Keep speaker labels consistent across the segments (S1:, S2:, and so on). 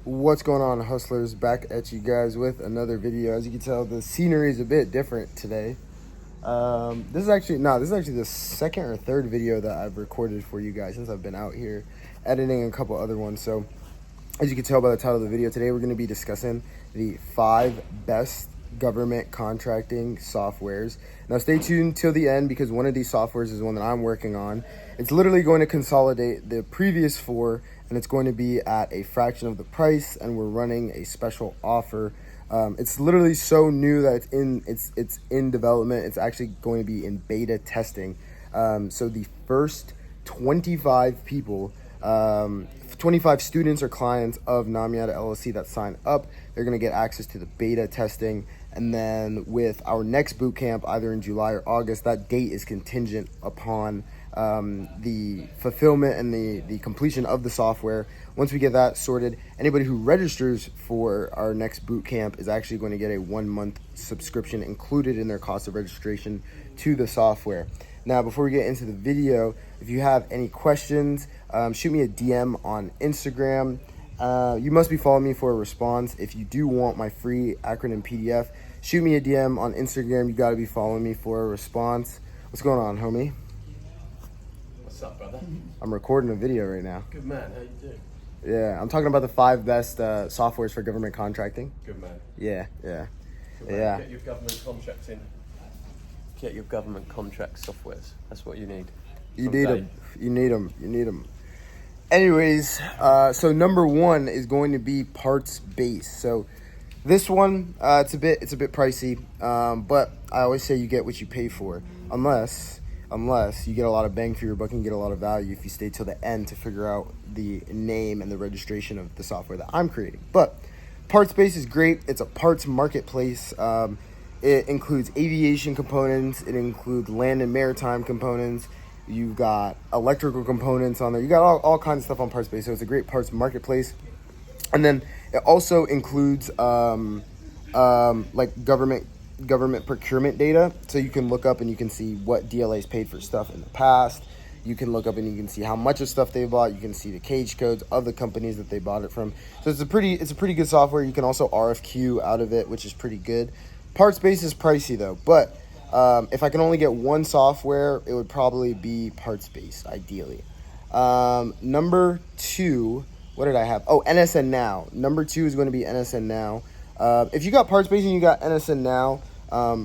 S1: What's going on, hustlers? Back at you guys with another video. As you can tell, the scenery is a bit different today. This is actually the second or third video that I've recorded for you guys since I've been out here editing a couple other ones. So as you can tell by the title of the video, today we're going to be discussing the 5 best government contracting softwares. Now stay tuned till the end because one of these softwares is one that I'm working on. It's literally going to consolidate the previous 4 and it's going to be at a fraction of the price, and we're running a special offer. It's literally so new that it's in development. It's actually going to be in beta testing. So the first 25 people, 25 students or clients of Namiata LLC that sign up, they're going to get access to the beta testing. And then with our next boot camp, either in July or August, that date is contingent upon the fulfillment and the completion of the software. Once we get that sorted, anybody who registers for our next boot camp is actually going to get a 1-month subscription included in their cost of registration to the software. Now, before we get into the video, if you have any questions, shoot me a DM on Instagram. You must be following me for a response. If you do want my free acronym PDF, shoot me a DM on Instagram. You got to be following me for a response. What's going on, homie?
S2: What's up, brother?
S1: I'm recording a video right now.
S2: Good man, how you doing?
S1: Yeah, I'm talking about the 5 best softwares for government contracting.
S2: Good man.
S1: Yeah.
S2: Good man.
S1: Yeah.
S2: Get your government contracts in. Get your government contract softwares. That's what you need.
S1: You need them. Anyways, so number 1 is going to be parts based. So this one, it's a bit pricey, but I always say you get what you pay for, unless you get a lot of bang for your buck and get a lot of value if you stay till the end to figure out the name and the registration of the software that I'm creating. But parts based is great. It's a parts marketplace. It includes aviation components. It includes land and maritime components. You've got electrical components on there. You got all kinds of stuff on parts based. So it's a great parts marketplace. And then it also includes like government procurement data. So you can look up and you can see what DLA's paid for stuff in the past. You can look up and you can see how much of stuff they bought. You can see the cage codes of the companies that they bought it from. So it's a pretty good software. You can also RFQ out of it, which is pretty good. Parts based is pricey though, but if I can only get one software, it would probably be parts based, ideally. Number 2, what did I have? Oh, NSN Now. Number 2 is going to be NSN Now. If you got parts based and you got NSN Now,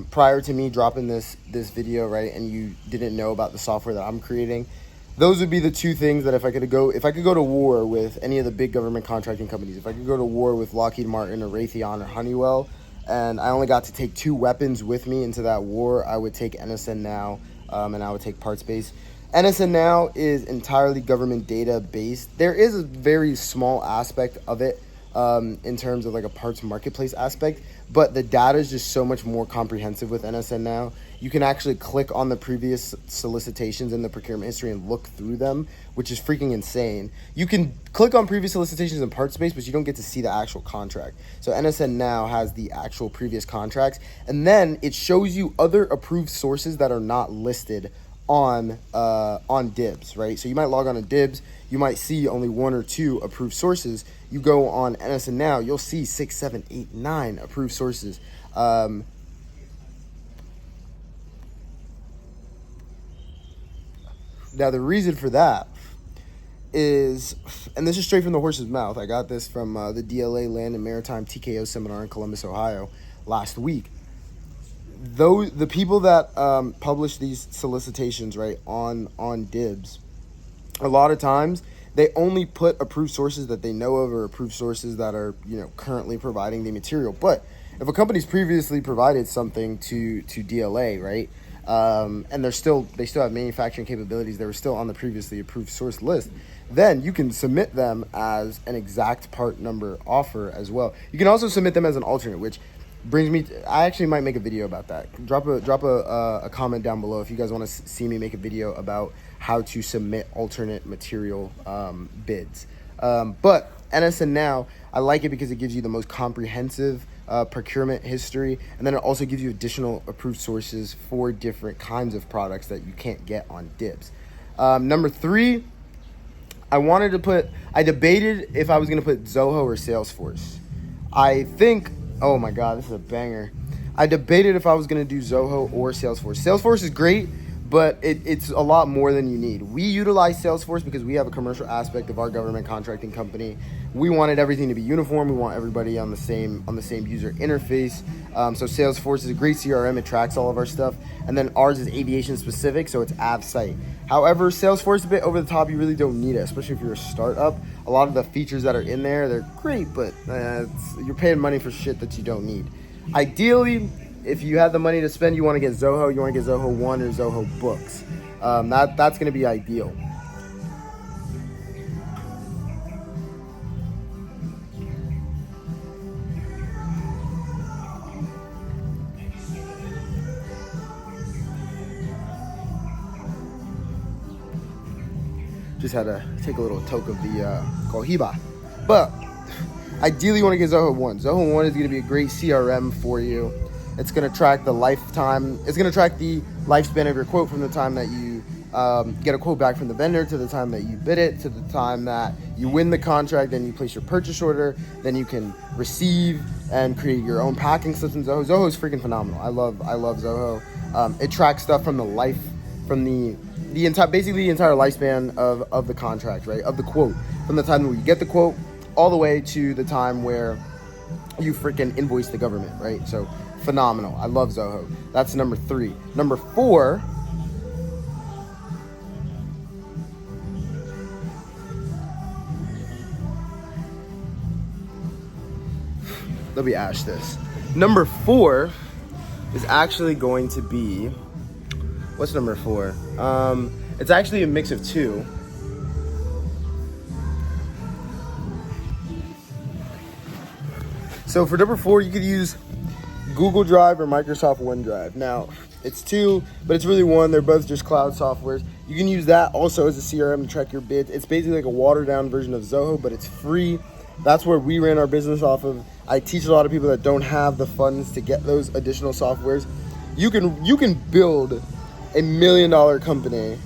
S1: prior to me dropping this video, right, and you didn't know about the software that I'm creating, those would be the 2 things that if I could go to war with any of the big government contracting companies, if I could go to war with Lockheed Martin or Raytheon or Honeywell, and I only got to take 2 weapons with me into that war, I would take NSN Now, and I would take parts based. NSN Now is entirely government data based. There is a very small aspect of it in terms of like a parts marketplace aspect, but the data is just so much more comprehensive with NSN Now. You can actually click on the previous solicitations in the procurement history and look through them, which is freaking insane. You can click on previous solicitations in parts based, but you don't get to see the actual contract. So NSN Now has the actual previous contracts, and then it shows you other approved sources that are not listed on DIBS, right? So you might log on to DIBS, you might see only 1 or 2 approved sources. You go on NSN Now, you'll see 6, 7, 8, 9 approved sources. Now the reason for that is, and this is straight from the horse's mouth, I got this from the DLA Land and Maritime TKO seminar in Columbus, Ohio last week. Though the people that publish these solicitations, right, on DIBS, a lot of times they only put approved sources that they know of or approved sources that are, currently providing the material. But if a company's previously provided something to DLA, right, and they still have manufacturing capabilities, they were still on the previously approved source list, then you can submit them as an exact part number offer as well. You can also submit them as an alternate, which brings me to, I actually might make a video about that. Drop a comment down below if you guys want to see me make a video about how to submit alternate material bids. But NSN Now, I like it because it gives you the most comprehensive procurement history, and then it also gives you additional approved sources for different kinds of products that you can't get on DIBS. Number 3, I debated if I was going to put Zoho or Salesforce. I think, oh my God, this is a banger. I debated if I was going to do Zoho or Salesforce. Salesforce is great, but it's a lot more than you need. We utilize Salesforce because we have a commercial aspect of our government contracting company. We wanted everything to be uniform. We want everybody on the same user interface. So Salesforce is a great CRM. It tracks all of our stuff. And then ours is aviation specific, so it's AvSite. However, Salesforce is a bit over the top. You really don't need it, especially if you're a startup. A lot of the features that are in there, they're great, but you're paying money for shit that you don't need. Ideally, if you have the money to spend, you want to get Zoho. You want to get Zoho One or Zoho Books. That's going to be ideal. Just had to take a little toke of the Cohiba. But ideally, you want to get Zoho One. Zoho One is going to be a great CRM for you. It's going to track the lifetime. It's going to track the lifespan of your quote from the time that you get a quote back from the vendor to the time that you bid it, to the time that you win the contract, then you place your purchase order, then you can receive and create your own packing slips in Zoho. Zoho is freaking phenomenal. I love Zoho. It tracks stuff from the entire lifespan of the contract, right? Of the quote, from the time where you get the quote all the way to the time where you freaking invoice the government, right? So phenomenal. I love Zoho. That's number 3. Number 4. Let me ash this. Number 4 is actually going to be, what's number 4? It's actually a mix of 2. So for number 4, you could use Google Drive or Microsoft OneDrive. Now, it's 2, but it's really 1. They're both just cloud softwares. You can use that also as a CRM to track your bids. It's basically like a watered down version of Zoho, but it's free. That's where we ran our business off of. I teach a lot of people that don't have the funds to get those additional softwares. You can build a $1 million company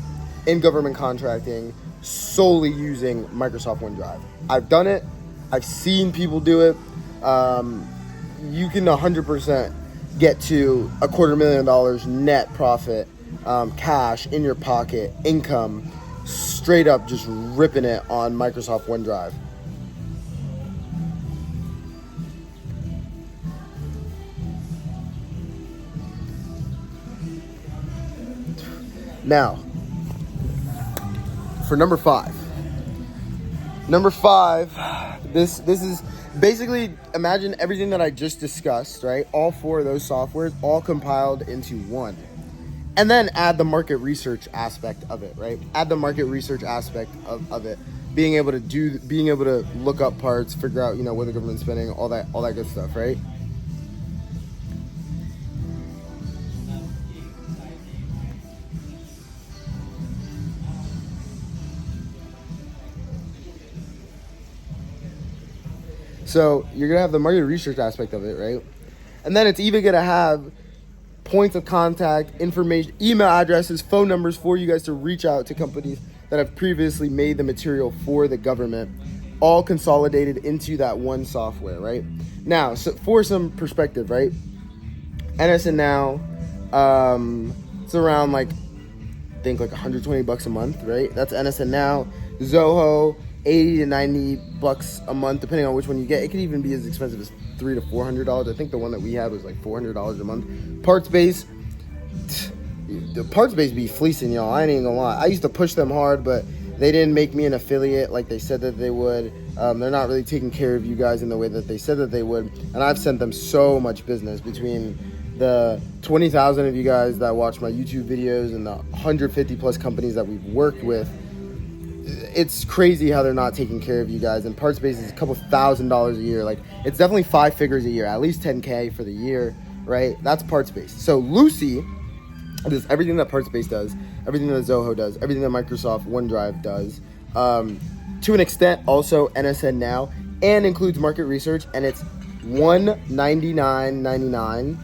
S1: in government contracting solely using Microsoft OneDrive. I've done it. I've seen people do it. You can 100% get to $250,000 net profit, cash in your pocket, income, straight up just ripping it on Microsoft OneDrive. Now, for number 5. This is basically, imagine everything that I just discussed, right? All 4 of those softwares all compiled into one. And then add the market research aspect of it, right? Add the market research aspect of it. Being able to look up parts, figure out, what the government's spending, all that good stuff, right? So you're going to have the market research aspect of it, right? And then it's even going to have points of contact, information, email addresses, phone numbers for you guys to reach out to companies that have previously made the material for the government, all consolidated into that one software, right? Now, so for some perspective, right? NSN Now, it's around I think $120 a month, right? That's NSN Now. Zoho, $80 to $90 a month, depending on which one you get. It could even be as expensive as $300 to $400. I think the one that we had was $400 a month. PartsBase, the PartsBase be fleecing y'all. I ain't even gonna lie. I used to push them hard, but they didn't make me an affiliate like they said that they would. They're not really taking care of you guys in the way that they said that they would. And I've sent them so much business between the 20,000 of you guys that watch my YouTube videos and the 150 plus companies that we've worked with. It's crazy how they're not taking care of you guys. And PartsBase is a couple $1,000s a year. It's definitely 5 figures a year, at least 10K for the year, right? That's PartsBase. So Lucy does everything that PartsBase does, everything that Zoho does, everything that Microsoft OneDrive does, to an extent also NSN Now, and includes market research, and it's $199.99.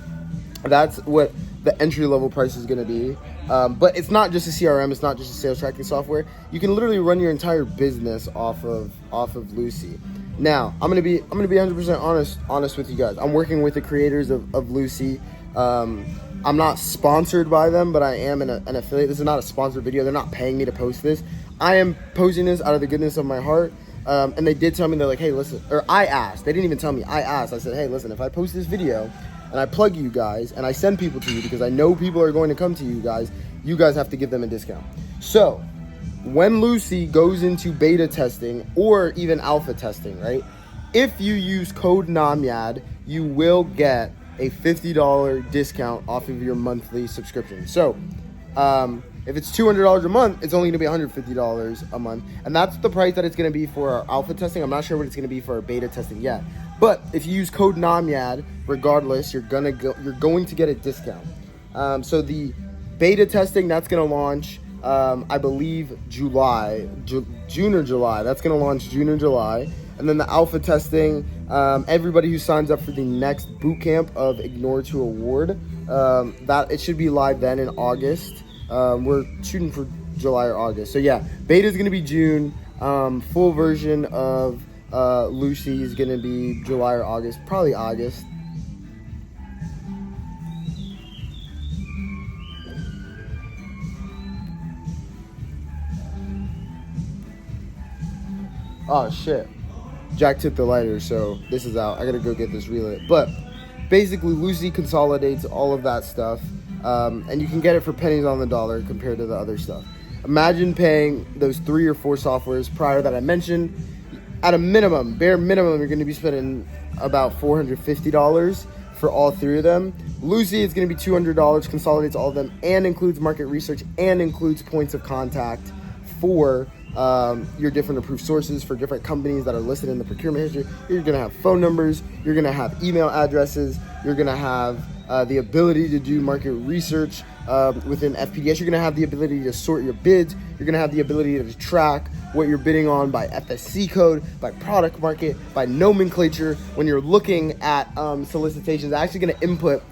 S1: the entry-level price is going to be. But it's not just a CRM, it's not just a sales tracking software. You can literally run your entire business off of Lucy. Now, I'm gonna be 100% honest with you guys. I'm working with the creators of Lucy. I'm not sponsored by them, but I am an affiliate. This is not a sponsored video. They're not paying me to post this. I am posting this out of the goodness of my heart. And they did tell me, they're like, hey, listen, or I asked. They didn't even tell me. I asked. I said, hey, listen, if I post this video and I plug you guys and I send people to you because I know people are going to come to you guys have to give them a discount. So when Lucy goes into beta testing or even alpha testing, right? If you use code NAMYAD, you will get a $50 discount off of your monthly subscription. So if it's $200 a month, it's only going to be $150 a month. And that's the price that it's going to be for our alpha testing. I'm not sure what it's going to be for our beta testing yet. But if you use code NAMYAD, regardless, you're going to get a discount. So the beta testing, that's going to launch, I believe, June or July. That's going to launch June or July. And then the alpha testing, everybody who signs up for the next boot camp of Ignore to Award, that it should be live then in August. We're shooting for July or August. So yeah, beta is going to be June. Full version of Lucy is going to be July or August, probably August. Oh shit. Jack took the lighter, so this is out. I gotta go get this relit. But basically, Lucy consolidates all of that stuff, and you can get it for pennies on the dollar compared to the other stuff. Imagine paying those 3 or 4 softwares prior that I mentioned. At a minimum, bare minimum, you're gonna be spending about $450 for all 3 of them. Lucy, it's gonna be $200, consolidates all of them, and includes market research, and includes points of contact for your different approved sources for different companies that are listed in the procurement history. You're going to have phone numbers, you're going to have email addresses, you're going to have the ability to do market research within FPDS. You're going to have the ability to sort your bids. You're going to have the ability to track what you're bidding on by FSC code, by product market, by nomenclature. When you're looking at solicitations, I'm actually going to input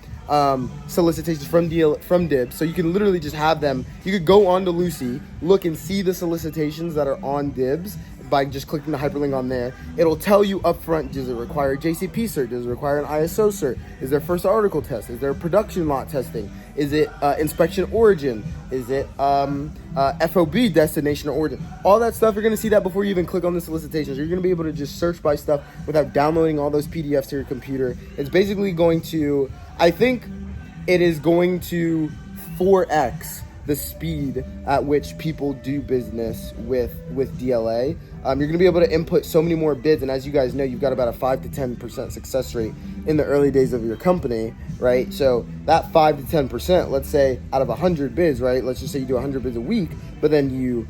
S1: solicitations from Dibs, so you can literally just have them. You could go on to Lucy, look and see the solicitations that are on Dibs by just clicking the hyperlink on there. It'll tell you up front, does it require a JCP cert? Does it require an ISO cert? Is there first article test? Is there production lot testing? Is it inspection origin? Is it FOB destination or origin? All that stuff, you're going to see that before you even click on the solicitations. You're going to be able to just search by stuff without downloading all those PDFs to your computer. It's basically going to, I think it is going to 4x the speed at which people do business with DLA. You're going to be able to input so many more bids, and as you guys know, you've got about a 5 to 10% success rate in the early days of your company, right? So that 5 to 10%, let's say out of 100 bids, right? Let's just say you do 100 bids a week, but then you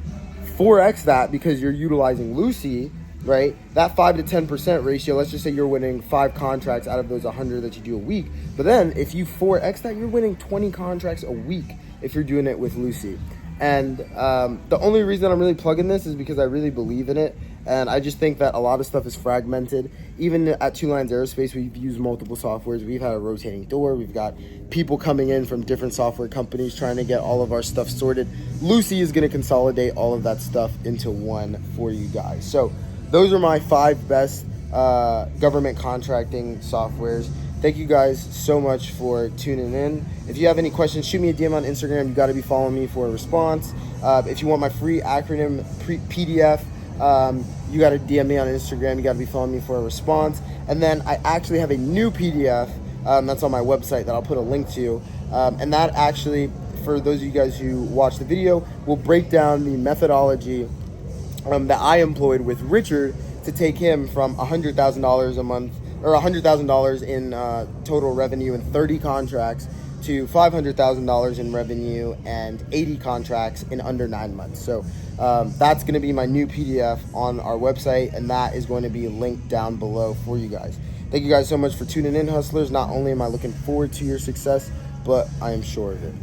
S1: 4x that because you're utilizing Lucy, right? That 5 to 10% ratio, let's just say you're winning 5 contracts out of those 100 that you do a week. But then if you 4x that, you're winning 20 contracts a week if you're doing it with Lucy. And the only reason I'm really plugging this is because I really believe in it. And I just think that a lot of stuff is fragmented. Even at Two Lines Aerospace, we've used multiple softwares. We've had a rotating door. We've got people coming in from different software companies trying to get all of our stuff sorted. Lucy is going to consolidate all of that stuff into one for you guys. So those are my 5 best government contracting softwares. Thank you guys so much for tuning in. If you have any questions, shoot me a DM on Instagram. You got to be following me for a response. If you want my free acronym PDF, you got to DM me on Instagram. You got to be following me for a response. And then I actually have a new PDF that's on my website that I'll put a link to. And that actually, for those of you guys who watch the video, will break down the methodology that I employed with Richard to take him from $100,000 a month, or $100,000 in total revenue and 30 contracts to $500,000 in revenue and 80 contracts in under 9 months. So that's going to be my new PDF on our website, and that is going to be linked down below for you guys. Thank you guys so much for tuning in, hustlers. Not only am I looking forward to your success, but I am sure of it.